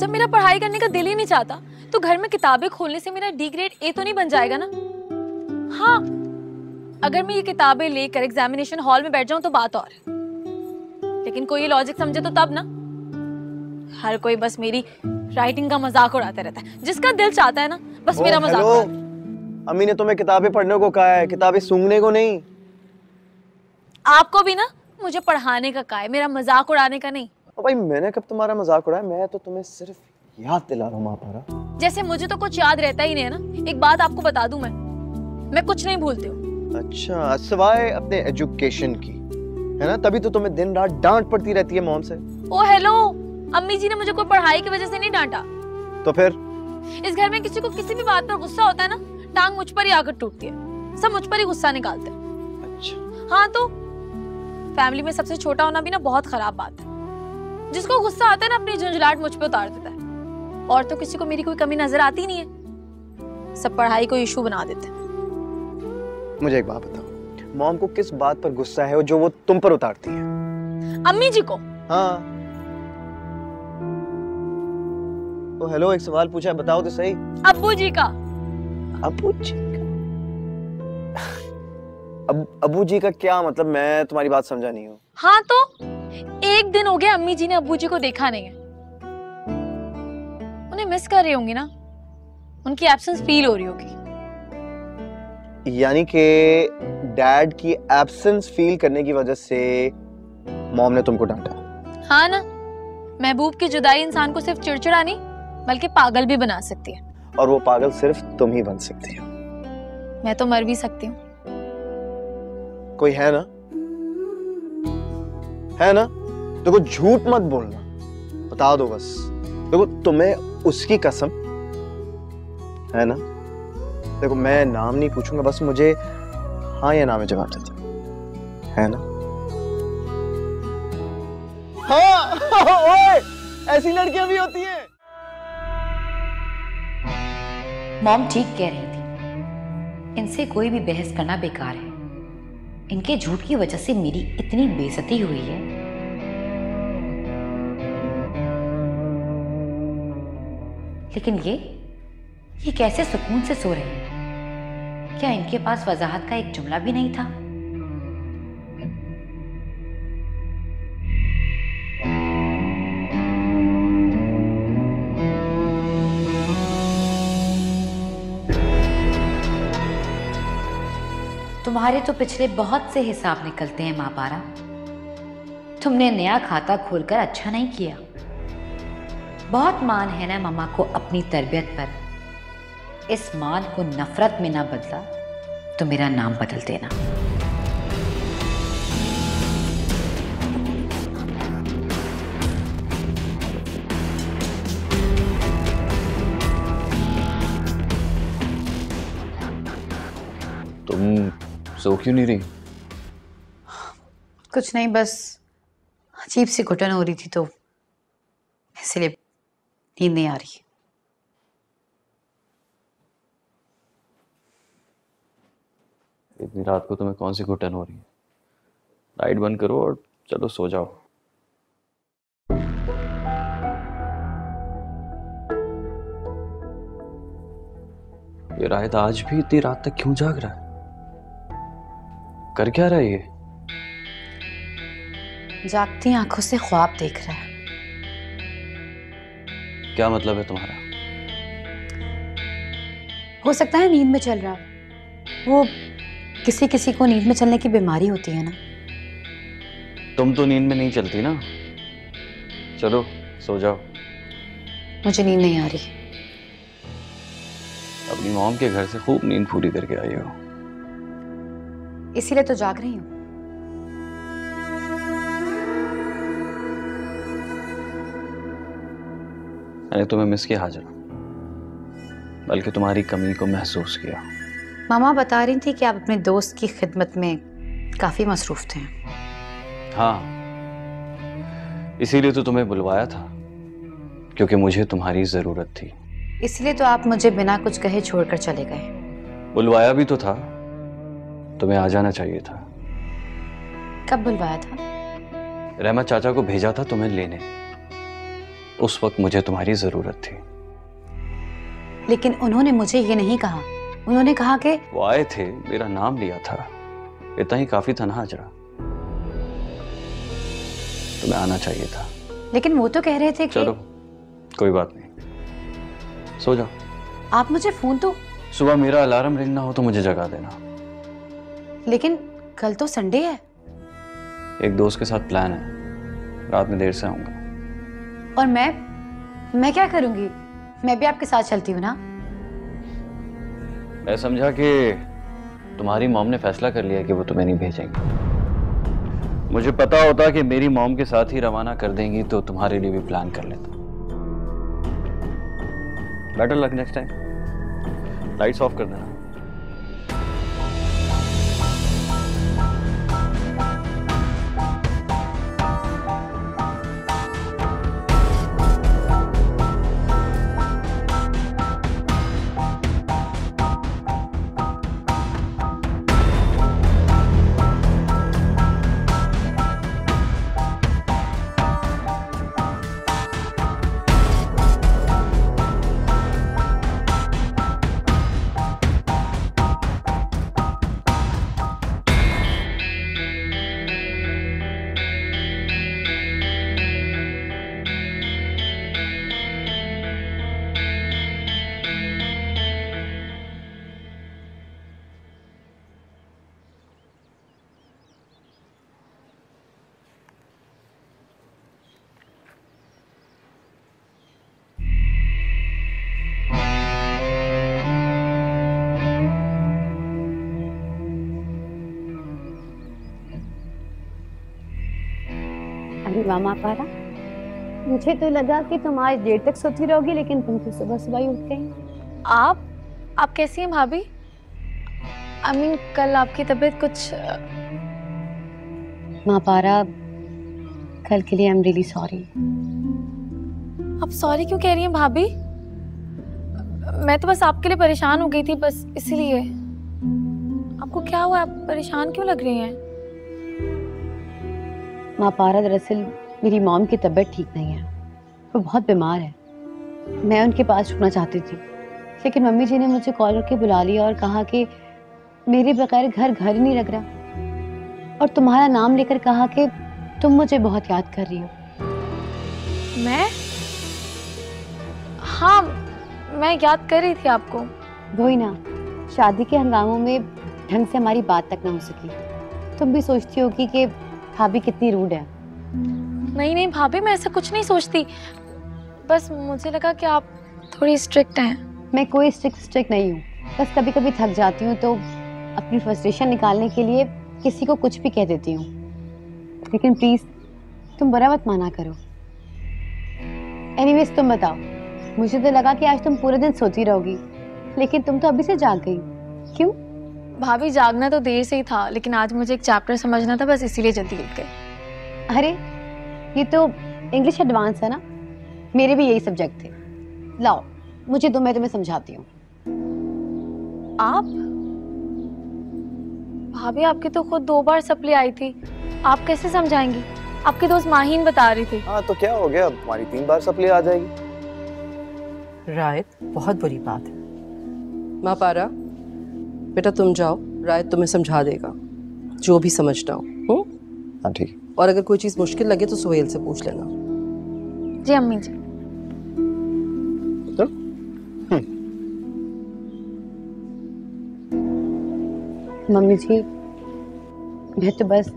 जब मेरा पढ़ाई करने का दिल ही नहीं चाहता तो घर में किताबें खोलने से मेरा डी ग्रेड ए तो नहीं बन जाएगा ना। हाँ, अगर मैं ये किताबें लेकर एग्जामिनेशन हॉल में बैठ जाऊं तो बात और, लेकिन कोई ये लॉजिक समझे तो तब ना। हर कोई बस मेरी राइटिंग का मजाक उड़ाता रहता है, जिसका दिल चाहता है ना बस मेरा मजाक उड़ाता है। अम्मी ने तुम्हें किताबें पढ़ने को कहा है, किताबें सूंघने को नहीं। आपको भी ना मुझे पढ़ाने का कहा है, मेरा मजाक उड़ाने का नहीं। भाई मैंने कब तुम्हारा मजाक उड़ाया? मैं तो तुम्हें सिर्फ याद दिला रहा हूँ महापारा। जैसे मुझे तो कुछ याद रहता ही नहीं है ना। एक बात आपको बता दूं, मैं कुछ नहीं भूलती हूँ। अच्छा, सिवाय अपने एजुकेशन की, है ना? तभी तो तुम्हें दिन रात डांट पड़ती रहती है मॉम से। ओ हेलो, अम्मी जी ने मुझे कोई पढ़ाई की वजह से नहीं डांटा। तो फिर? इस घर में किसी को किसी भी बात पर गुस्सा होता है ना, टांग मुझ पर ही आकर टूटती है। सब मुझ पर ही गुस्सा निकालते हैं। अच्छा। हाँ तो फैमिली में सबसे छोटा होना भी ना बहुत खराब बात है। जिसको गुस्सा आता है ना अपनी झुंझलाहट मुझ पे उतार देता है। और तो किसी को मेरी कोई कमी नजर आती नहीं है, सब पढ़ाई को इशू बना देते हैं। मुझे एक बात बताओ, मॉम को किस बात पर गुस्सा है जो वो तुम पर उतारती है? अम्मी जी को। हाँ तो हेलो, एक सवाल पूछा है, बताओ तो सही। अब्बू जी का। अब्बू जी का? अब्बू जी का क्या मतलब? मैं तुम्हारी बात समझा नहीं हूँ। हाँ तो एक दिन हो गया अम्मी जी ने अब्बू जी को देखा नहीं है। उन्हें मिस कर रही होंगी ना, उनकी एब्सेंस फील हो रही होगी। यानी कि डैड की एब्सेंस फील करने की वजह से मॉम ने तुमको डांटा? हाँ ना, महबूब की जुदाई इंसान को सिर्फ चिड़चिड़ा नहीं बल्कि पागल भी बना सकती है। और वो पागल सिर्फ तुम ही बन सकती हो। मैं तो मर भी सकती हूँ। कोई है ना? है ना? देखो झूठ मत बोलना, बता दो बस। देखो तुम्हें उसकी कसम है ना? देखो मैं नाम नहीं पूछूंगा, बस मुझे हाँ या ना में जवाब देते, है ना? हाँ। ओए, ऐसी लड़कियां भी होती हैं। मॉम ठीक कह रही थी, इनसे कोई भी बहस करना बेकार है। इनके झूठ की वजह से मेरी इतनी बेइज्जती हुई है। लेकिन ये कैसे सुकून से सो रहे हैं? क्या इनके पास वजाहत का एक जुमला भी नहीं था? तुम्हारे तो पिछले बहुत से हिसाब निकलते हैं माँ पारा। तुमने नया खाता खोलकर अच्छा नहीं किया। बहुत मान है ना मम्मा को अपनी तरबियत पर। इस मान को नफरत में ना बदला तो मेरा नाम बदल देना। तुम सो क्यों नहीं रही? कुछ नहीं, बस अजीब सी घुटन हो रही थी तो इसलिए नींद नहीं आ रही। इतनी रात को तुम्हें कौन सी घुटन हो रही है? लाइट बंद करो और चलो सो जाओ। ये राहित आज भी इतनी रात तक क्यों जाग रहा है? कर क्या रहा है ये? जागती आंखों से ख्वाब देख रहा है। क्या मतलब है तुम्हारा? हो सकता है नींद में चल रहा। वो किसी किसी को नींद में चलने की बीमारी होती है ना। तुम तो नींद में नहीं चलती ना। चलो सो जाओ। मुझे नींद नहीं आ रही। अपनी मॉम के घर से खूब नींद पूरी करके आई हो। इसीलिए तो जाग रही हूँ। मैंने तुम्हें मिस किया हाजरा, बल्कि तुम्हारी कमी को महसूस किया। मामा बता रही थी कि आप अपने दोस्त की खिदमत में काफी मसरूफ थे। हाँ, इसीलिए तो तुम्हें बुलवाया था, क्योंकि मुझे तुम्हारी जरूरत थी। इसलिए तो आप मुझे बिना कुछ कहे छोड़कर चले गए। बुलवाया भी तो था, तुम्हें आ जाना चाहिए था। कब बुलवाया था? रहमत चाचा को भेजा था तुम्हें लेने। उस वक्त मुझे तुम्हारी जरूरत थी। लेकिन उन्होंने मुझे ये नहीं कहा। उन्होंने कहा कि वो आए थे, मेरा नाम लिया था, इतना ही काफी था ना हाजरा। तुम्हें आना चाहिए था। लेकिन वो तो कह रहे थे कि चलो कोई बात नहीं, सो जाओ। आप मुझे फोन तो। सुबह मेरा अलार्म रिंग ना हो तो मुझे जगा देना। लेकिन कल तो संडे है। एक दोस्त के साथ प्लान है, रात में देर से आऊंगा। और मैं क्या करूंगी? मैं भी आपके साथ चलती हूँ ना। मैं समझा कि तुम्हारी मॉम ने फैसला कर लिया कि वो तुम्हें नहीं भेजेंगे। मुझे पता होता कि मेरी मॉम के साथ ही रवाना कर देंगी तो तुम्हारे लिए भी प्लान कर लेता। Better luck next time. Lights off कर देना। मामा पारा, मुझे तो लगा कि तुम आज देर तक सोती रहोगी, लेकिन तुम तो सुबह सुबह ही उठ गई। आप कैसी हैं भाभी? आई मीन कल आपकी तबीयत कुछ माँ पारा, कल के लिए आई एम रियली सॉरी। आप सॉरी क्यों कह रही हैं भाभी? मैं तो बस आपके लिए परेशान हो गई थी, बस इसीलिए। आपको क्या हुआ? आप परेशान क्यों लग रही हैं? माँ पारा, दरअसल मेरी मॉम की तबीयत ठीक नहीं है, वो बहुत बीमार है। मैं उनके पास रुकना चाहती थी, लेकिन मम्मी जी ने मुझे कॉल करके बुला लिया और कहा कि मेरे बगैर घर ही नहीं लग रहा, और तुम्हारा नाम लेकर कहा कि तुम मुझे बहुत याद कर रही हो। मैं? हाँ, मैं याद कर रही थी आपको। वही ना, शादी के हंगामों में ढंग से हमारी बात तक ना हो सकी। तुम भी सोचती होगी कि भाभी कितनी रूड है। नहीं नहीं भाभी, मैं ऐसा कुछ नहीं सोचती, बस मुझे लगा कि आप थोड़ी स्ट्रिक्ट हैं। मैं कोई स्ट्रिक्ट नहीं हूँ, बस कभी कभी थक जाती हूँ तो अपनी फ्रस्ट्रेशन निकालने के लिए किसी को कुछ भी कह देती हूँ। लेकिन प्लीज तुम बुरा मत माना करो। एनीवेज तुम बताओ, मुझे तो लगा कि आज तुम पूरे दिन सोती रहोगी, लेकिन तुम तो अभी से जाग गई। क्यों? भाभी जागना तो देर से ही था, लेकिन आज मुझे एक चैप्टर समझना था, बस इसीलिए जल्दी उठ गई। अरे ये तो इंग्लिश एडवांस है ना, मेरे भी यही सब्जेक्ट थे। लाओ मुझे दो, मैं तुम्हें समझाती हूँ। आप? भाभी आपकी तो खुद 2 बार सप्ली आई थी, आप कैसे समझाएंगी? आपकी दोस्त माहीन बता रही थी। हाँ तो क्या हो गया, हमारी 3 बार सप्ली आ जाएगी। रायत, बहुत बुरी बात है। माँ पारा, बेटा तुम जाओ, रायत तुम्हें समझा देगा जो भी समझना हो। हाँ ठीक। और अगर कोई चीज मुश्किल लगे तो सुहेल से पूछ लेना। जी अम्मी जी। तो? मम्मी जी, मैं तो बस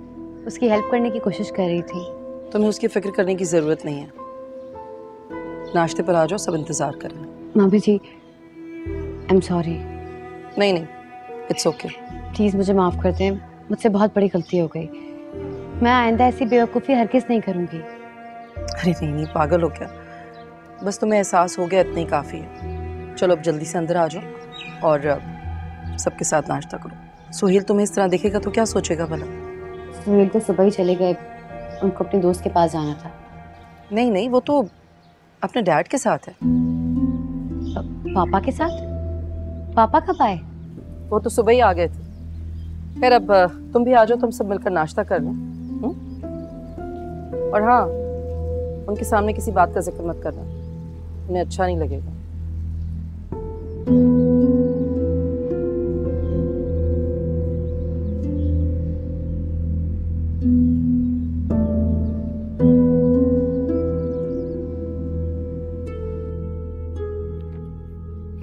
उसकी हेल्प करने की कोशिश कर रही थी। तुम्हें उसकी फिक्र करने की जरूरत नहीं है। नाश्ते पर आ जाओ, सब इंतजार कर रहे हैं। Mummy ji I am sorry. नहीं नहीं, इट्स ओके। प्लीज मुझे माफ कर दें, मुझसे बहुत बड़ी गलती हो गई। मैं आइंदा ऐसी बेवकूफ़ी हरगिज़ नहीं करूंगी। अरे नहीं नहीं, पागल हो क्या, बस तुम्हें एहसास हो गया, इतना ही काफी है। चलो अब जल्दी से अंदर आ जाओ और सबके साथ नाश्ता करो। सुहेल तुम्हें इस तरह देखेगा तो क्या सोचेगा भला? सुहेल तो सुबह ही चले गए, उनको अपने दोस्त के पास जाना था। नहीं नहीं, वो तो अपने डैड के साथ है। पापा के साथ? पापा कब आए? वो तो सुबह ही आ गए थे। खैर अब तुम भी आ जाओ, तुम सब मिलकर नाश्ता कर लें। और हाँ, उनके सामने किसी बात का जिक्र मत करना, उन्हें अच्छा नहीं लगेगा।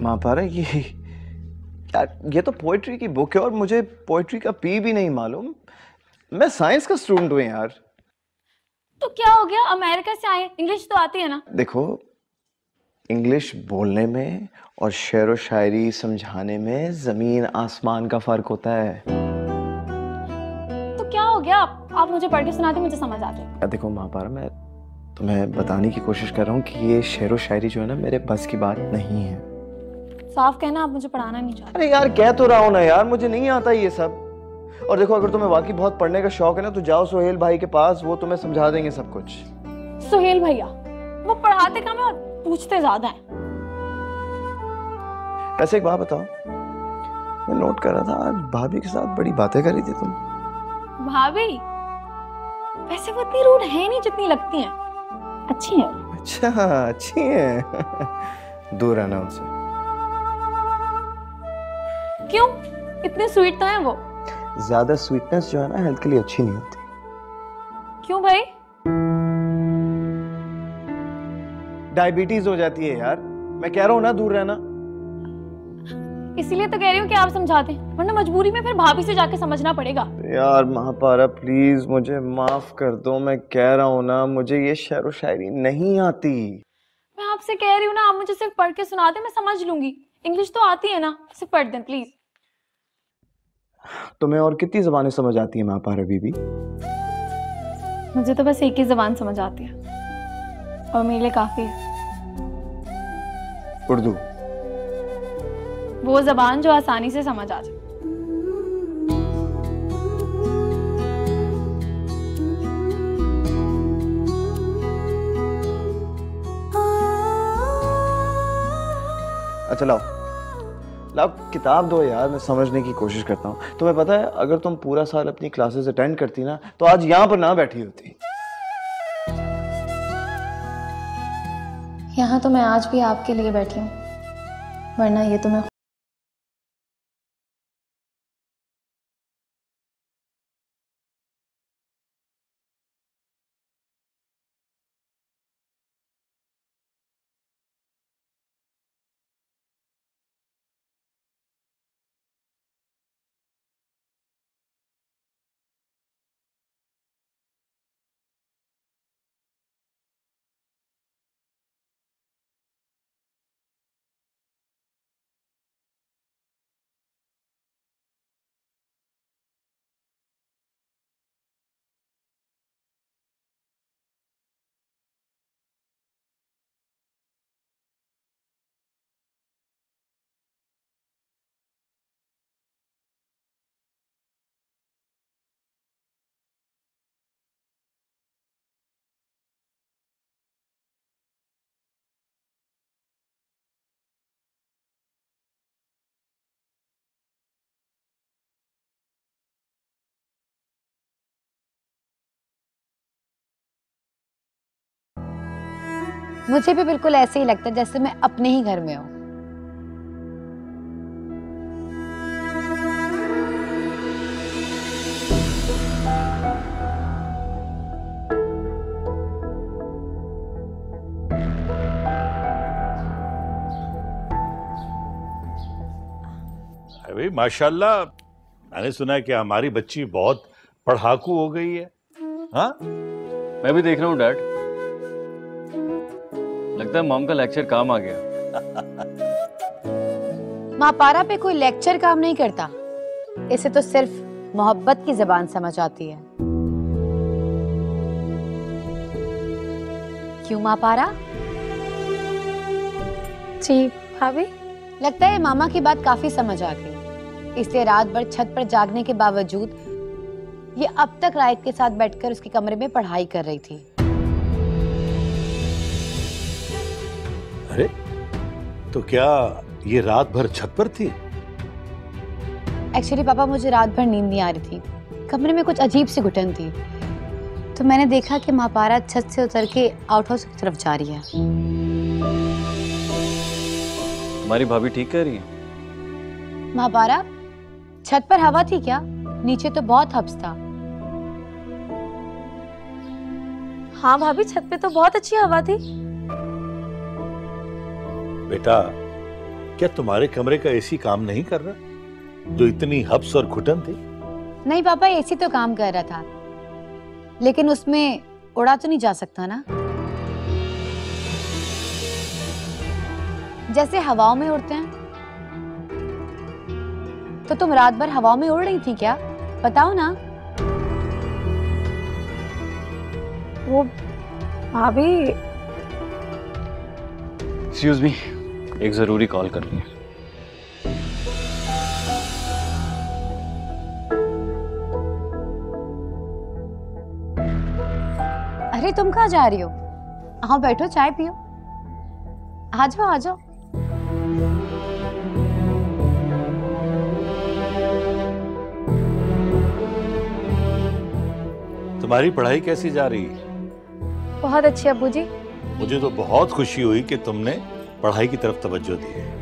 महापारा ये तो पोएट्री की बुक है और मुझे पोएट्री का पी भी नहीं मालूम। मैं साइंस का स्टूडेंट हूँ यार। तो क्या हो गया, अमेरिका से आए, इंग्लिश तो आती है ना। देखो, इंग्लिश बोलने में और शेर व शायरी समझाने में जमीन आसमान का फर्क होता है। तो क्या हो गया, आप मुझे पढ़ के सुनाते, मुझे समझ आते। देखो महापारा, मैं तुम्हें बताने की कोशिश कर रहा हूँ कि ये शेर व शायरी जो है ना, मेरे बस की बात नहीं है। साफ कहना, आप मुझे पढ़ाना नहीं चाहते। अरे यार, कह तो रहा हूँ ना यार, मुझे नहीं आता ये सब। और देखो, अगर तुम्हें वाकई बहुत पढ़ने का शौक है ना, तो जाओ सोहेल भाई के पास, वो तुम्हें समझा देंगे सब कुछ। सोहेल भैया वो पढ़ाते कम है और पूछते ज्यादा है। वैसे एक बात बताओ, मैं नोट कर रहा था आज भाभी के साथ बड़ी बातें कर रही थी तुम। भाभी वैसे वो इतनी रूड है नहीं जितनी लगती हैं, अच्छी है। अच्छा, अच्छी है। दूर रहना उनसे। क्यों, इतने स्वीट तो हैं वो। ज्यादा स्वीटनेस जो है ना, हेल्थ के लिए अच्छी नहीं होती। क्यों भाई? डायबिटीज हो जाती है यार। मैं कह रहा हूँ ना, दूर रहना। इसीलिए तो कह रही हूँ कि आप समझाते, वरना मजबूरी में फिर भाभी से जाके समझना पड़ेगा। यार महापारा, प्लीज मुझे माफ कर दो। मैं कह रहा हूँ ना, मुझे ये शेर व शायरी नहीं आती। मैं आपसे कह रही हूँ ना, आप मुझे सिर्फ पढ़ के सुना दे, मैं समझ लूंगी। इंग्लिश तो आती है ना, सिर्फ पढ़ दें प्लीज। तुम्हें और कितनी जबानें समझ आती है महापारा बीबी? मुझे तो बस एक ही जबान समझ आती है और मेरे लिए काफी है। उर्दू। वो जबान जो आसानी से समझ आ जाए। अच्छा लाओ लाओ, किताब दो यार, मैं समझने की कोशिश करता हूँ। तुम्हें पता है, अगर तुम पूरा साल अपनी क्लासेस अटेंड करती ना, तो आज यहाँ पर ना बैठी होती। यहाँ तो मैं आज भी आपके लिए बैठी हूँ, वरना ये तो मैं। मुझे भी बिल्कुल ऐसे ही लगता है जैसे मैं अपने ही घर में हूँ। अरे माशाल्लाह, मैंने सुना है कि हमारी बच्ची बहुत पढ़ाकू हो गई है। हाँ, मैं भी देख रहा हूँ डैड, लगता है मॉम का लेक्चर काम आ गया। महापारा पे कोई लेक्चर काम नहीं करता, इसे तो सिर्फ मोहब्बत की जबान समझ आती है। क्यों महापारा? जी भाभी। लगता है मामा की बात काफी समझ आ गई, इसलिए रात भर छत पर जागने के बावजूद ये अब तक रायत के साथ बैठकर उसके कमरे में पढ़ाई कर रही थी। अरे तो क्या ये रात भर छत पर थी? एक्चुअली पापा, मुझे रात भर नींद नहीं आ रही थी, कमरे में कुछ अजीब सी घुटन थी। तो मैंने देखा कि महापारा छत से उतर के आउट हाउस की तरफ जा रही है। तुम्हारी भाभी ठीक कह रही है? महापारा, छत पर हवा थी क्या? नीचे तो बहुत हब्स था। हाँ भाभी, छत पे तो बहुत अच्छी हवा थी। बेटा, क्या तुम्हारे कमरे का एसी काम नहीं कर रहा जो इतनी हब्स और घुटन थी? नहीं पापा, एसी तो काम कर रहा था, लेकिन उसमें उड़ा तो नहीं जा सकता ना, जैसे हवाओं में उड़ते हैं। तो तुम रात भर हवाओं में उड़ रही थी क्या? बताओ ना। वो भाभी, एक्सक्यूज मी, एक जरूरी कॉल करनी है। अरे तुम कहाँ जा रही हो? आओ बैठो, चाय पियो। आ जाओ आ जाओ। तुम्हारी पढ़ाई कैसी जा रही है? बहुत अच्छी अब्बू जी। मुझे तो बहुत खुशी हुई कि तुमने पढ़ाई की तरफ तवज्जो दी है।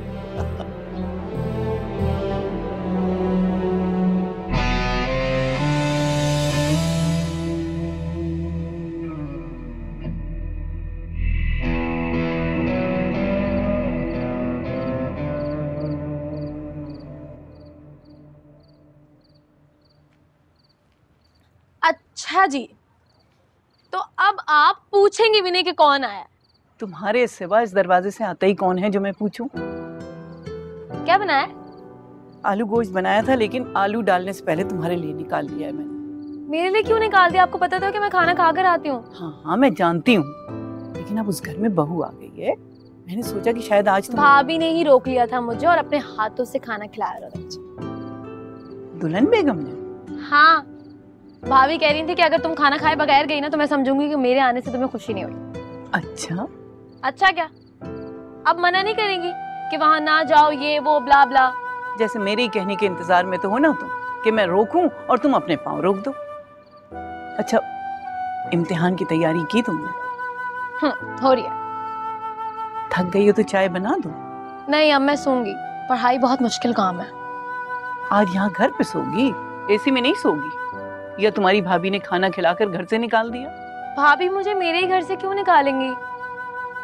अच्छा जी, तो अब आप पूछेंगे भी नहीं कि कौन आया। तुम्हारे सिवा इस दरवाजे से आता ही कौन है जो मैं पूछूं? क्या बनाया? आलू गोश्त बनाया था, लेकिन आलू डालने से पहले तुम्हारे लिए निकाल लिया है मैंने। मेरे लिए क्यों निकाल दिया? आपको पता था कि मैं खाना खाकर आती हूँ। हाँ हाँ मैं जानती हूँ, लेकिन अब उस घर में बहू आ गई है, मैंने सोचा कि शायद आज भाभी ने ही रोक लिया था मुझे और अपने हाथों से खाना खिलाया था मुझे। दुल्हन बेगम ने? हाँ, भाभी कह रही थी कि अगर तुम खाना खाए बगैर गई ना तो मैं समझूंगी कि मेरे आने से तुम्हें खुशी नहीं हुई। अच्छा? अच्छा क्या? अब मना नहीं करेंगी कि वहां ना जाओ, ये वो ब्ला ब्ला? जैसे मेरे ही कहने के इंतजार में तो हो ना तुम, कि मैं रोकूं और तुम अपने पांव रोक दो। अच्छा, इम्तिहान की तैयारी की तुमने? हो रही है। थक गई हो तो चाय बना दो। नहीं, अब मैं सोऊंगी, पढ़ाई बहुत मुश्किल काम है। आज यहाँ घर पे सोगी, एसी में नहीं सोगी? या तुम्हारी भाभी ने खाना खिलाकर घर से निकाल दिया? भाभी मुझे मेरे ही घर से क्यों निकालेंगी?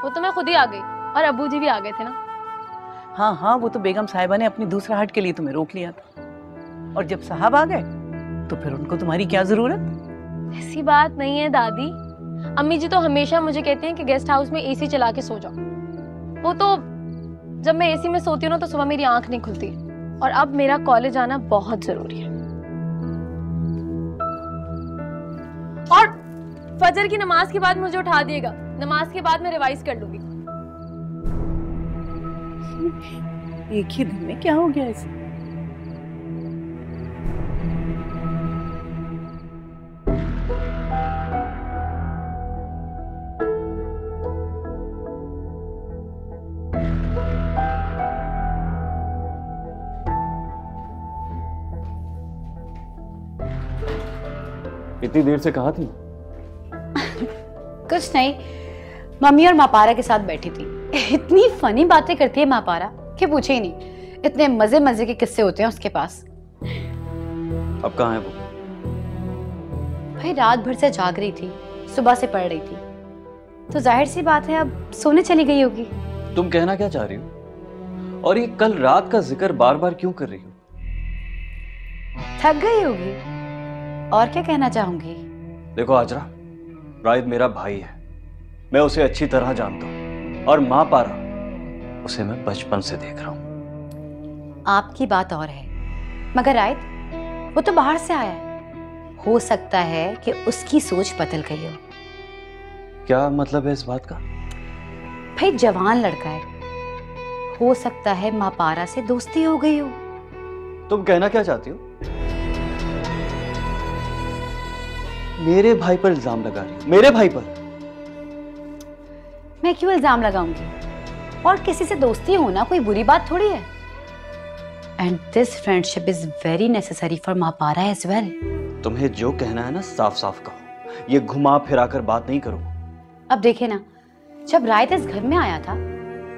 वो तो मैं खुद ही आ गई और अब्बू जी भी आ गए थे ना। हाँ हाँ, वो तो बेगम साहिबा ने अपनी दूसरा हट के लिए तुम्हें रोक लिया था, और जब साहब आ गए तो फिर उनको तुम्हारी क्या जरूरत? ऐसी बात नहीं है दादी। अम्मी जी तो हमेशा मुझे कहते हैं कि गेस्ट हाउस में एसी चला के सो जाओ। वो तो जब मैं एसी में सोती हूँ ना तो सुबह मेरी आंख नहीं खुलती, और अब मेरा कॉलेज आना बहुत जरूरी है। और फजर की नमाज के बाद मुझे उठा दिएगा, नमाज के बाद मैं रिवाइज कर लूंगी। एक ही दिन में क्या हो गया इसे? इतनी देर से कहाँ थी? कुछ नहीं, मम्मी और मापारा के साथ बैठी थी। इतनी फनी बातें करती है मापारा कि पूछे ही नहीं। इतने मजे मजे के किस्से होते हैं उसके पास। अब कहाँ है वो? भाई रात भर से जाग रही थी, सुबह से पढ़ रही थी, तो जाहिर सी बात है अब सोने चली गई होगी। तुम कहना क्या चाह रही हो? और ये कल रात का जिक्र बार बार क्यों कर रही हो? थक गई होगी, और क्या कहना चाहूंगी। देखो आजरा, राहिद मेरा भाई है, मैं उसे अच्छी तरह जानता हूँ, और माँ पारा उसे मैं बचपन से देख रहा हूँ। आपकी बात और है, मगर राहिद वो तो बाहर से आया है, हो सकता है कि उसकी सोच बदल गई हो। क्या मतलब है इस बात का? भाई जवान लड़का है, हो सकता है माँ पारा से दोस्ती हो गई हो। तुम कहना क्या चाहती हो? मेरे भाई पर इल्जाम लगा रही हो? मेरे भाई पर? मैं क्यों इल्जाम लगाऊंगी? और किसी से दोस्ती होना कोई बुरी बात थोड़ी है। And this friendship is very necessary for Mahpara as well. तुम्हें जो कहना है ना साफ साफ कहो, ये घुमा फिरा कर बात नहीं करूंगा। अब देखे ना, जब रायत इस घर में आया था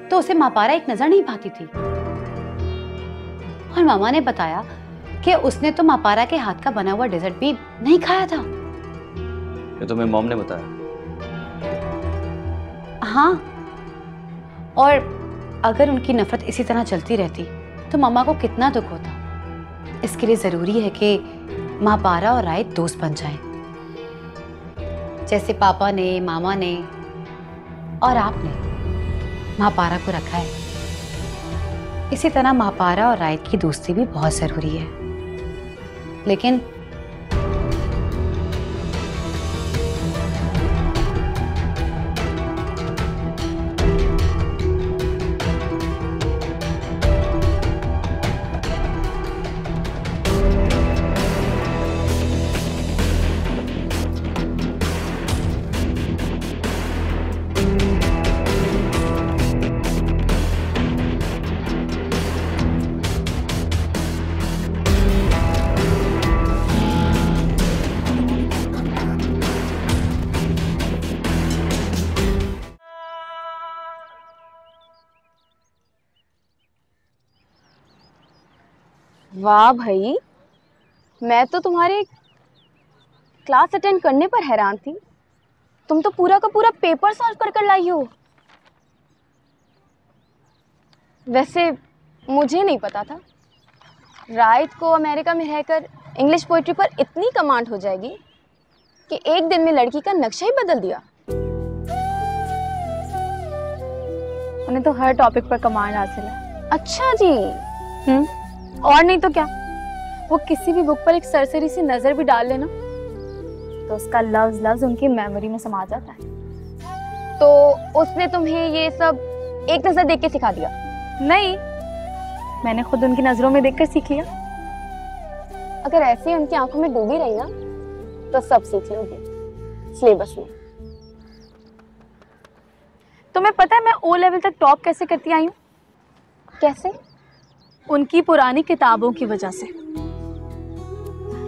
तो उसे मापारा एक नजर नहीं पाती थी, और मामा ने बताया कि उसने तो मापारा के हाथ का बना हुआ डेजर्ट भी नहीं खाया था। ये तुम्हें मॉम ने बताया? हाँ, और अगर उनकी नफरत इसी तरह चलती रहती तो मामा को कितना दुख होता। इसके लिए जरूरी है कि मापारा और रायत दोस्त बन जाएं, जैसे पापा ने, मामा ने और आपने मापारा को रखा है। इसी तरह मापारा और रायत की दोस्ती भी बहुत जरूरी है। लेकिन वाह भाई, मैं तो तुम्हारे क्लास अटेंड करने पर हैरान थी। तुम तो पूरा का पूरा पेपर सॉल्व कर कर लाई हो। वैसे मुझे नहीं पता था रायत को अमेरिका में रहकर इंग्लिश पोइट्री पर इतनी कमांड हो जाएगी कि एक दिन में लड़की का नक्शा ही बदल दिया। उन्हें तो हर टॉपिक पर कमांड हासिल है। अच्छा जी। और नहीं तो क्या, वो किसी भी बुक पर एक सरसरी सी नजर भी डाल लेना तो उसका लफ्ज उनकी मेमोरी में समा जाता है। तो उसने तुम्हें ये सब एक नजर देख के सिखा दिया? नहीं, मैंने खुद उनकी नजरों में देखकर सीख लिया। अगर ऐसे ही उनकी आंखों में डूबी रही ना तो सब सीख लोगी सिलेबस में। तुम्हें पता है मैं ओ लेवल तक टॉप कैसे करती आई हूँ? कैसे? उनकी पुरानी किताबों की वजह से।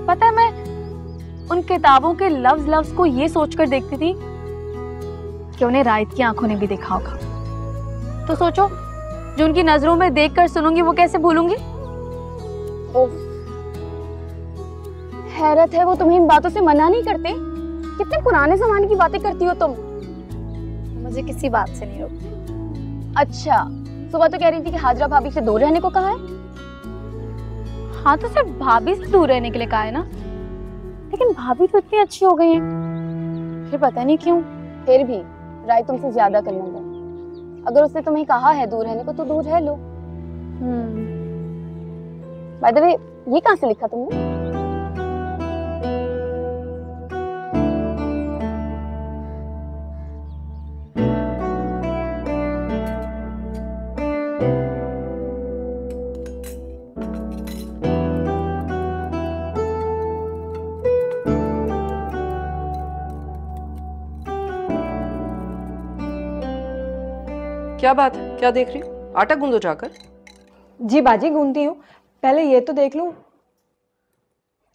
पता है मैं उन किताबों के लफ्ज को ये सोचकर देखती थी कि उन्हें रायत की आंखों ने भी देखा होगा। तो सोचो, जो उनकी नजरों में देखकर सुनूंगी वो कैसे भूलूंगी? हैरत है वो तुम्हें इन बातों से मना नहीं करते। कितने पुराने जमाने की बातें करती हो तुम। मुझे किसी बात से नहीं रोकती। अच्छा, सुबह तो कह रही थी कि हाजरा भाभी से दूर रहने को कहा है। हाँ, तो सिर्फ भाभी से दूर रहने के लिए कहा है ना, लेकिन भाभी तो इतनी अच्छी हो गई हैं। फिर पता नहीं क्यों फिर भी राय तुमसे ज्यादा करने लगी। अगर उसने तुम्हें कहा है दूर रहने को तो दूर रह लो। बाय द वे, ये कहाँ से लिखा तुमने? क्या बात है, क्या देख रही हो? आटा गूंदो जाकर। जी बाजी, गूंदती हूँ। पहले ये तो देख लूं।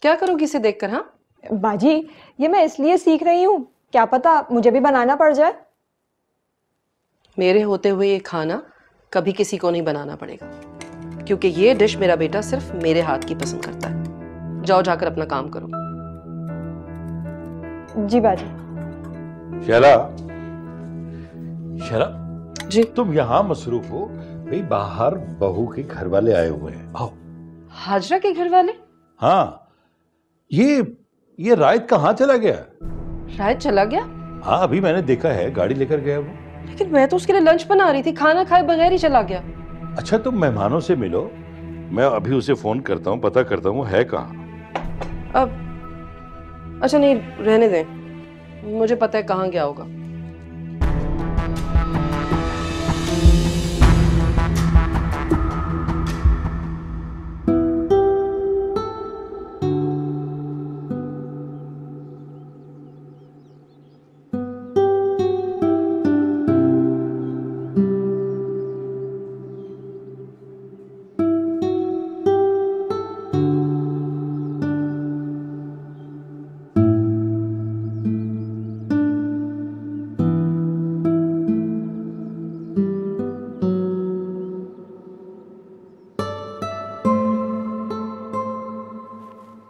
क्या करोगी इसे देखकर? हाँ बाजी, ये मैं इसलिए सीख रही हूँ, क्या पता मुझे भी बनाना पड़ जाए। मेरे होते हुए ये खाना कभी किसी को नहीं बनाना पड़ेगा, क्योंकि ये डिश मेरा बेटा सिर्फ मेरे हाथ की पसंद करता है। जाओ जाकर अपना काम करो। जी बाजी। शैला, शैला जी। तुम यहाँ मसरूफ हो भाई, बाहर बहू के घर वाले आए हुए हैं। आओ। हाजरा के घर वाले? हाँ, ये रायत कहाँ चला गया? रायत चला गया? हाँ, अभी मैंने देखा है, गाड़ी लेकर गया वो। लेकिन मैं तो उसके लिए लंच बना रही थी, खाना खाए बगैर ही चला गया। अच्छा, तुम मेहमानों से मिलो, मैं अभी उसे फोन करता हूँ, पता करता हूँ है कहाँ। अब अच्छा नहीं, रहने दें, मुझे पता है कहाँ गया होगा।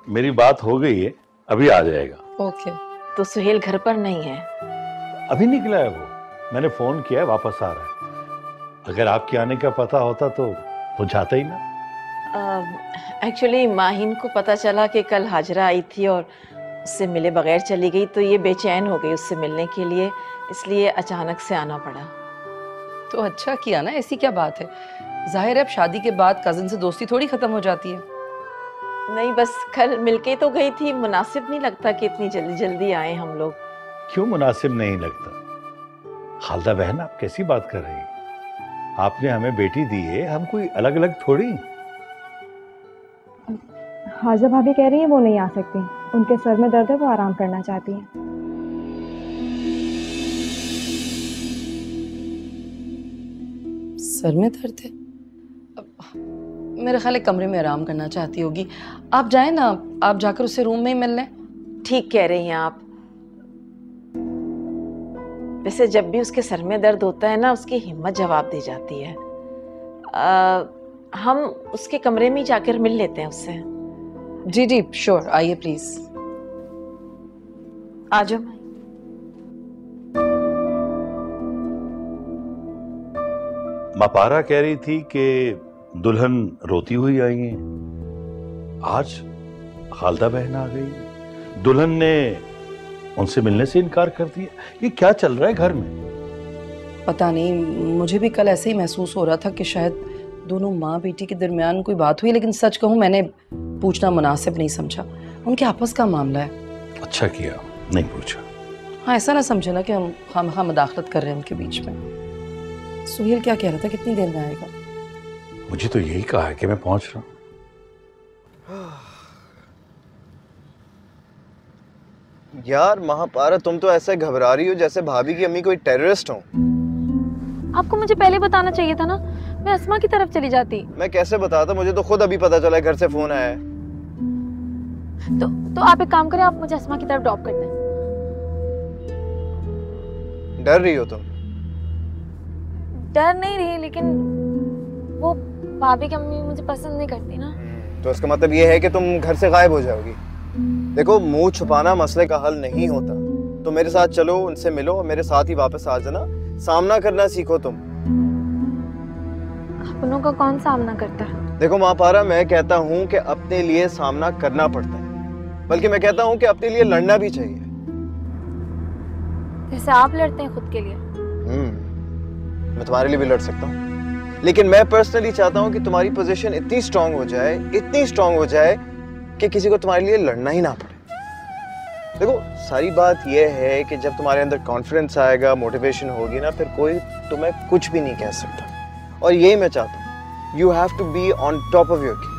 मेरी बात हो गई है, अभी आ जाएगा। ओके। तो सुहेल घर पर नहीं है? अभी निकला है वो, मैंने फोन किया है, वापस आ रहा है। अगर आपके आने का पता होता तो वो जाता ही ना। एक्चुअली माहिन को पता चला कि कल हाजरा आई थी और उससे मिले बगैर चली गई, तो ये बेचैन हो गई उससे मिलने के लिए, इसलिए अचानक से आना पड़ा। तो अच्छा किया ना, ऐसी क्या बात है। जाहिर है अब शादी के बाद कजिन से दोस्ती थोड़ी खत्म हो जाती है। नहीं, बस कल मिलके तो गई थी, मुनासिब नहीं लगता कि इतनी जल्दी जल्दी आए हम लोग। क्यों मुनासिब नहीं लगता? खालदा बहन, आप कैसी बात कर रही हैं? आपने हमें बेटी दी है, हम कोई अलग अलग थोड़ी। हाजिरा भाभी कह रही है वो नहीं आ सकती, उनके सर में दर्द है, वो आराम करना चाहती हैं। सर में दर्द है? मेरे ख्याल है कमरे में आराम करना चाहती होगी। आप जाएं ना, आप जाकर उससे रूम में ही मिल लें। ठीक कह रही हैं आप। वैसे जब भी उसके सर में दर्द होता है ना, उसकी हिम्मत जवाब दे जाती है। हम उसके कमरे में ही जाकर मिल लेते हैं उससे। जी जी श्योर, आइए प्लीज। आ जाओ। मापारा कह रही थी कि दुल्हन रोती हुई आई है। आज खालदा बहन आ गई, दुल्हन ने उनसे मिलने से इनकार कर दिया। ये क्या चल रहा है घर में? पता नहीं, मुझे भी कल ऐसे ही महसूस हो रहा था कि शायद दोनों माँ बेटी के दरमियान कोई बात हुई, लेकिन सच कहूँ मैंने पूछना मुनासिब नहीं समझा। उनके आपस का मामला है। अच्छा किया नहीं पूछा। हाँ, ऐसा ना समझे ना कि हम मदाखलत कर रहे हैं उनके बीच में। सुहेल क्या कह रहा था, कितनी देर में आएगा? मुझे तो यही कहा है कि मैं पहुंच रहा हूं। यार महापारा, तुम तो ऐसे घबरा रही हो जैसे भाभी की अम्मी कोई टेररिस्ट हो। आपको मुझे पहले बताना चाहिए था ना, मैं अस्मा की तरफ चली जाती। मैं कैसे बताता, मुझे तो खुद अभी पता चला घर से फोन आया है। तो आप एक काम करें, आप मुझे अस्मा की तरफ ड्रॉप कर दें। डर रही हो तुम? डर नहीं रही, लेकिन वो भाभी की अम्मी मुझे पसंद नहीं करती ना। तो इसका मतलब ये है कि तुम घर से गायब हो जाओगी। देखो, मुंह छुपाना मसले का हल नहीं होता। तो मेरे साथ चलो, उनसे मिलो और मेरे साथ ही वापस आ जाना। सामना करना सीखो तुम। अपनों का कौन सामना करता है? देखो महापारा, मैं कहता हूँ कि अपने लिए सामना करना पड़ता है, बल्कि मैं कहता हूँ कि अपने लिए लड़ना भी चाहिए। जैसे आप लड़ते हैं खुद के लिए। मैं तुम्हारे लिए भी लड़ सकता हूँ, लेकिन मैं पर्सनली चाहता हूँ कि तुम्हारी पोजीशन इतनी स्ट्रांग हो जाए, इतनी स्ट्रांग हो जाए कि किसी को तुम्हारे लिए लड़ना ही ना पड़े। देखो, सारी बात यह है कि जब तुम्हारे अंदर कॉन्फिडेंस आएगा, मोटिवेशन होगी ना, फिर कोई तुम्हें कुछ भी नहीं कह सकता। और यही मैं चाहता हूँ। You have to be on top of your game.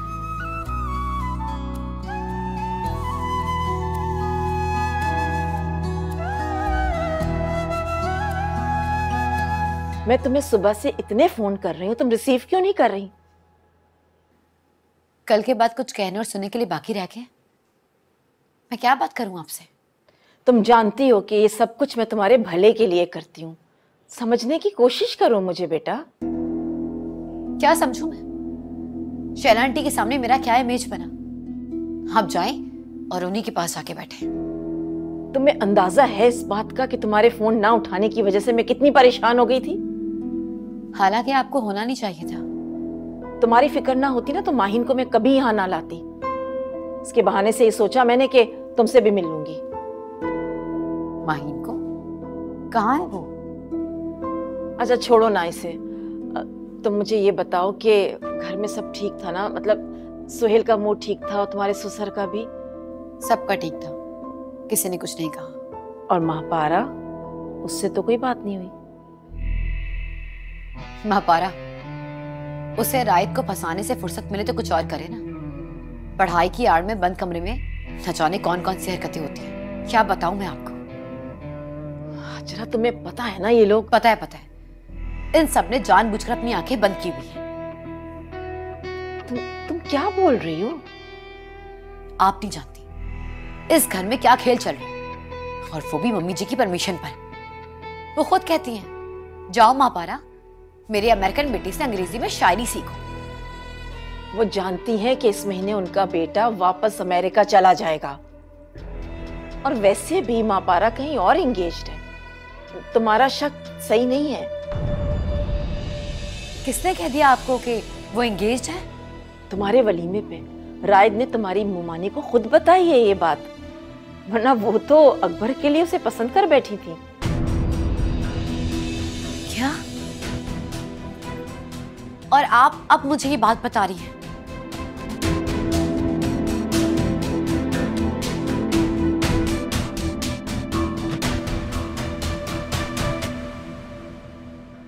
मैं तुम्हें सुबह से इतने फोन कर रही हूँ, तुम रिसीव क्यों नहीं कर रही? कल के बाद कुछ कहने और सुनने के लिए बाकी रह गए? मैं क्या बात करूं आपसे? तुम जानती हो कि ये सब कुछ मैं तुम्हारे भले के लिए करती हूँ। समझने की कोशिश करो मुझे बेटा। क्या समझूं मैं? शैला आंटी के सामने मेरा क्या इमेज बना? आप जाएं और उन्हीं के पास आके बैठे। तुम्हें अंदाजा है इस बात का कि तुम्हारे फोन ना उठाने की वजह से मैं कितनी परेशान हो गई थी? हालांकि आपको होना नहीं चाहिए था। तुम्हारी फिक्र ना होती ना तो माहिन को मैं कभी यहाँ ना लाती। इसके बहाने से ये सोचा मैंने कि तुमसे भी मिल लूंगी। माहिन को? कहाँ है वो? अच्छा छोड़ो ना इसे। तुम मुझे ये बताओ कि घर में सब ठीक था ना? मतलब सुहेल का मूड ठीक था और तुम्हारे ससुर का भी? सबका ठीक था, किसी ने कुछ नहीं कहा। और महापारा, उससे तो कोई बात नहीं हुई? महापारा, उसे रायत को फंसाने से फुर्सत मिले तो कुछ और करे ना। पढ़ाई की आड़ में बंद कमरे में न जाने कौन कौन सी हरकतें होती हैं। क्या बताऊं मैं आपको? जरा तुम्हें पता है ना ये लोग? पता है। इन सब ने जानबूझकर अपनी आंखें बंद की हुई हैं। तुम क्या बोल रही हो? आप नहीं जानती इस घर में क्या खेल चल रहा है, और वो भी मम्मी जी की परमिशन पर। वो खुद कहती हैं, जाओ महापारा, मेरी अमेरिकन बेटी से अंग्रेजी में शायरी सीखो। वो जानती हैं कि इस महीने उनका बेटा वापस अमेरिका चला जाएगा। और वैसे भी मापारा कहीं और एंगेज्ड है। तुम्हारा शक सही नहीं है। किसने कह दिया आपको कि वो एंगेज्ड है? तुम्हारे वलीमे पे रायद ने तुम्हारी मुमानी को खुद बताई है ये बात, वरना वो तो अकबर के लिए उसे पसंद कर बैठी थी। क्या? और आप अब मुझे ये बात बता रही हैं?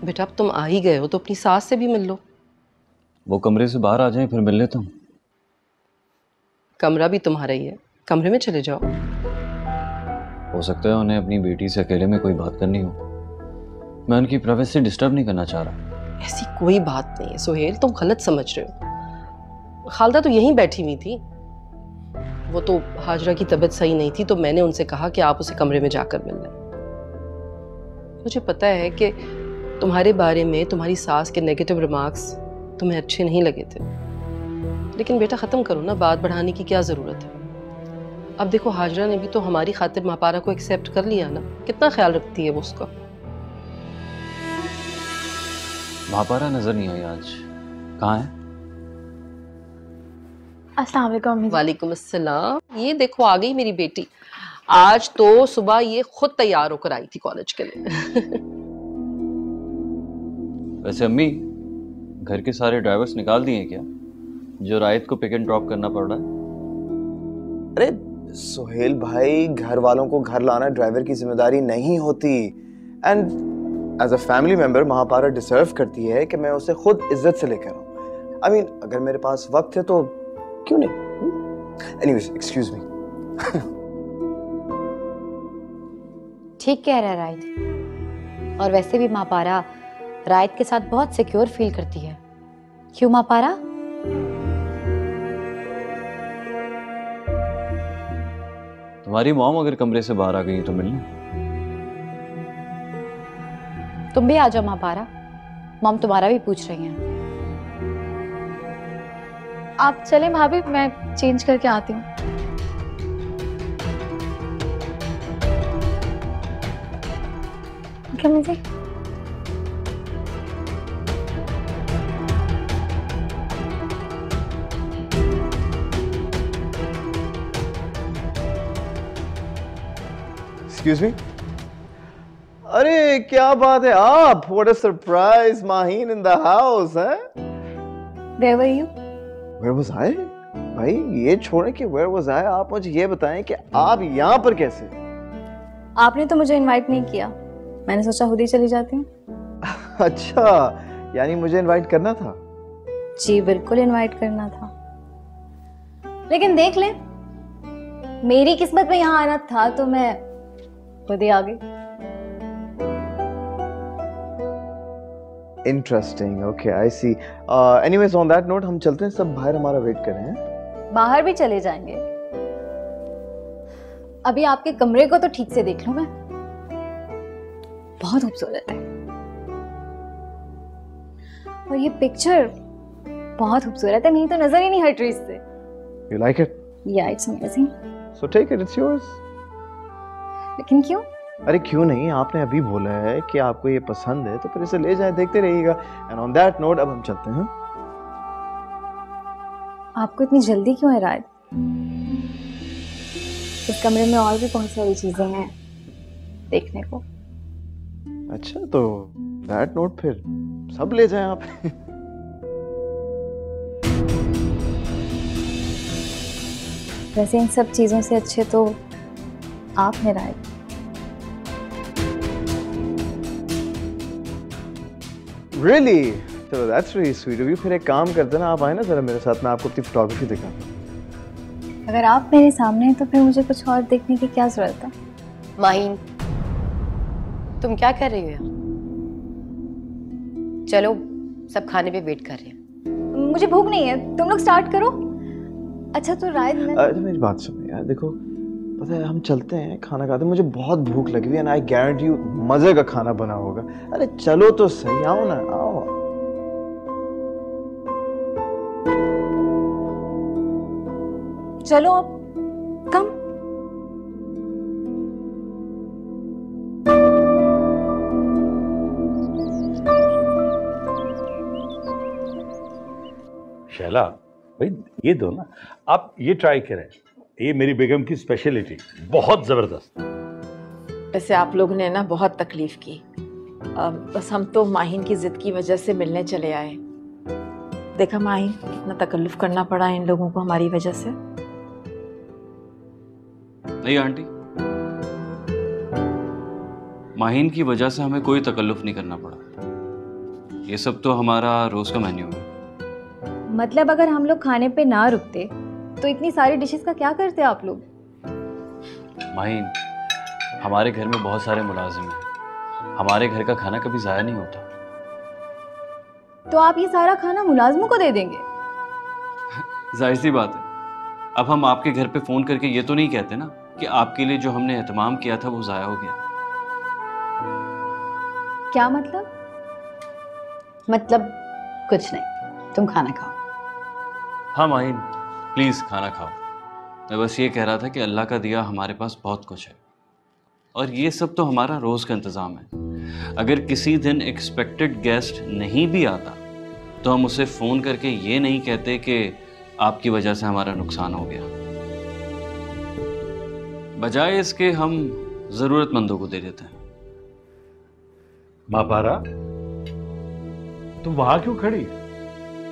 बेटा अब तुम आ ही गए हो तो अपनी सास से भी मिल लो। वो कमरे से बाहर आ जाएं, फिर मिल लेता हूँ। कमरा भी तुम्हारा ही है, कमरे में चले जाओ। हो सकता है उन्हें अपनी बेटी से अकेले में कोई बात करनी हो। मैं उनकी प्राइवेसी डिस्टर्ब नहीं करना चाह रहा। ऐसी कोई बात नहीं है सुहेल, तुम गलत समझ रहे हो। खालदा तो यहीं बैठी हुई थी। वो तो हाजरा की तबीयत सही नहीं थी तो मैंने उनसे कहा कि आप उसे कमरे में जाकर मिल लें। मुझे पता है कि तुम्हारे बारे में तुम्हारी सास के नेगेटिव रिमार्क्स तुम्हें अच्छे नहीं लगे थे, लेकिन बेटा ख़त्म करो ना, बात बढ़ाने की क्या ज़रूरत है। अब देखो हाजरा ने भी तो हमारी खातिर मापारा को एक्सेप्ट कर लिया ना, कितना ख्याल रखती है वो उसका। मापारा नजर नहीं आई आज, कहाँ है? अस्सलाम वालेकुम अम्मी जी। वालेकुम अस्सलाम। ये देखो आ गई मेरी बेटी। आज तो सुबह ये खुद तैयार होकर आई थी कॉलेज के लिए। वैसे अम्मी, घर के सारे ड्राइवर्स निकाल दिए क्या, जो रायत को पिक एंड ड्रॉप करना पड़ रहा है? अरे सुहेल भाई, घर वालों को घर लाना ड्राइवर की जिम्मेदारी नहीं होती। And as a family member Mahpara deserve करती है कि मैं उसे खुद इज्जत से लेकर आऊं। आई मीन अगर मेरे पास वक्त है तो क्यों नहीं। Anyways excuse me. ठीक कह रहा है रायत। और वैसे भी मापारा रायत के साथ बहुत सिक्योर फील करती है। क्यों मापारा? तुम्हारी मॉम अगर कमरे से बाहर आ गई तो मिलना। तुम भी आ जाओ मापारा, मॉम तुम्हारा भी पूछ रही हैं। आप चले भाभी, मैं चेंज करके आती हूँ। क्या मुझे एक्सक्यूज मी। अरे क्या बात है आप, what a surprise, Maheen in the house है। Where were you? Where was I? भाई ये छोड़े कि where was I, आप मुझे ये बताएं कि आप यहाँ पर कैसे? आपने तो मुझे इनवाइट नहीं किया, मैंने सोचा खुद ही चली जाती हूँ। अच्छा, यानी मुझे इनवाइट करना था? जी बिल्कुल इनवाइट करना था, लेकिन देख ले मेरी किस्मत में यहाँ आना था तो मैं खुद ही आ गई। Interesting, okay I see. Anyways on that note हम चलते हैं, सब बाहर हमारा वेट कर रहे हैं। बाहर भी चले जाएंगे? अभी आपके कमरे को तो ठीक से देख लूं मैं, बहुत खूबसूरत है। और ये पिक्चर बहुत खूबसूरत है, नहीं तो नजर ही नहीं हट रही इससे। You like it? Yeah, it's amazing. So take it, it's yours. लेकिन क्यों? अरे क्यों नहीं, आपने अभी बोला है कि आपको ये पसंद है तो फिर इसे ले जाएं, देखते रहिएगा। एंड ऑन दैट नोट अब हम चलते हैं। आपको इतनी जल्दी क्यों है राज? इस कमरे में और भी बहुत सारी चीजें हैं देखने को। अच्छा तो दैट नोट फिर सब ले जाएं आप। वैसे इन सब चीजों से अच्छे तो आप हैं राज। Really? चलो that's really sweet of you। फिर एक काम करते ना, आप आए ना जरा मेरे साथ, मैं आपको अपनी फोटोग्राफी दिखाता हूँ। अगर आप मेरे सामने हैं तो फिर मुझे कुछ और देखने की क्या जरूरत है? माहीन, तुम क्या कर रही हो यहाँ? चलो सब खाने पे वेट कर रहे हैं। मुझे भूख नहीं है, तुम लोग स्टार्ट करो। अच्छा तो राज मैं मेरी बात सुनो यार, देखो पता है हम चलते हैं खाना खाते हैं, मुझे बहुत भूख लगी हुई है, एंड आई गारंटी यू मजे का खाना बना होगा। अरे चलो तो सही, आओ ना आओ। चलो अब कम। शैला भाई, ये दो ना, आप ये ट्राई करें, ये मेरी बेगम की स्पेशलिटी, बहुत जबरदस्त। वैसे आप लोगों ने ना बहुत तकलीफ की, बस हम तो माहिन की जिद की वजह से मिलने चले आए। देखा माहिन, कितना तकल्लुफ करना पड़ा इन लोगों को हमारी वजह से। नहीं आंटी, माहिन की वजह से हमें कोई तकल्लुफ नहीं करना पड़ा। ये सब तो हमारा रोज का मेन्यू है। मतलब अगर हम लोग खाने पे ना रुकते तो इतनी सारी डिशेस का क्या करते आप लोग? माहिन, हमारे घर में बहुत सारे मुलाजिम हैं, हमारे घर का खाना कभी ज़ाया नहीं होता। तो आप ये सारा खाना मुलाजिमों को दे देंगे? जाहिर सी बात है, अब हम आपके घर पे फ़ोन करके ये तो नहीं कहते ना कि आपके लिए जो हमने एहतमाम किया था वो ज़ाया हो गया। क्या मतलब? मतलब कुछ नहीं, तुम खाना खाओ। हाँ माहिन, प्लीज़ खाना खाओ। मैं बस ये कह रहा था कि अल्लाह का दिया हमारे पास बहुत कुछ है, और ये सब तो हमारा रोज़ का इंतज़ाम है। अगर किसी दिन एक्सपेक्टेड गेस्ट नहीं भी आता तो हम उसे फ़ोन करके ये नहीं कहते कि आपकी वजह से हमारा नुकसान हो गया। बजाय इसके हम ज़रूरतमंदों को दे देते हैं। माँ पारा, तुम वहां क्यों खड़ी?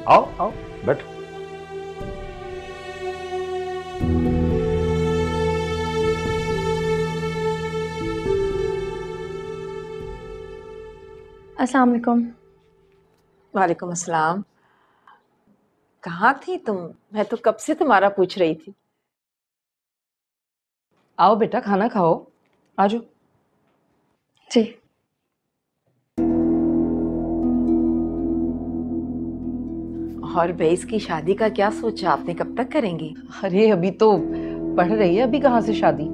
आओ आओ बैठो। अस्सलाम वालेकुम। वालेकुम अस्सलाम। कहाँ थी तुम? मैं तो कब से तुम्हारा पूछ रही थी। आओ बेटा, खाना खाओ, आ जाओ। जी। और बेस की शादी का क्या सोचा आपने, कब तक करेंगी? अरे अभी तो पढ़ रही है, अभी कहाँ से शादी।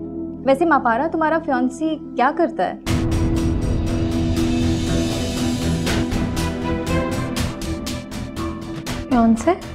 वैसे मापारा, तुम्हारा फियांसी क्या करता है? फियांसे?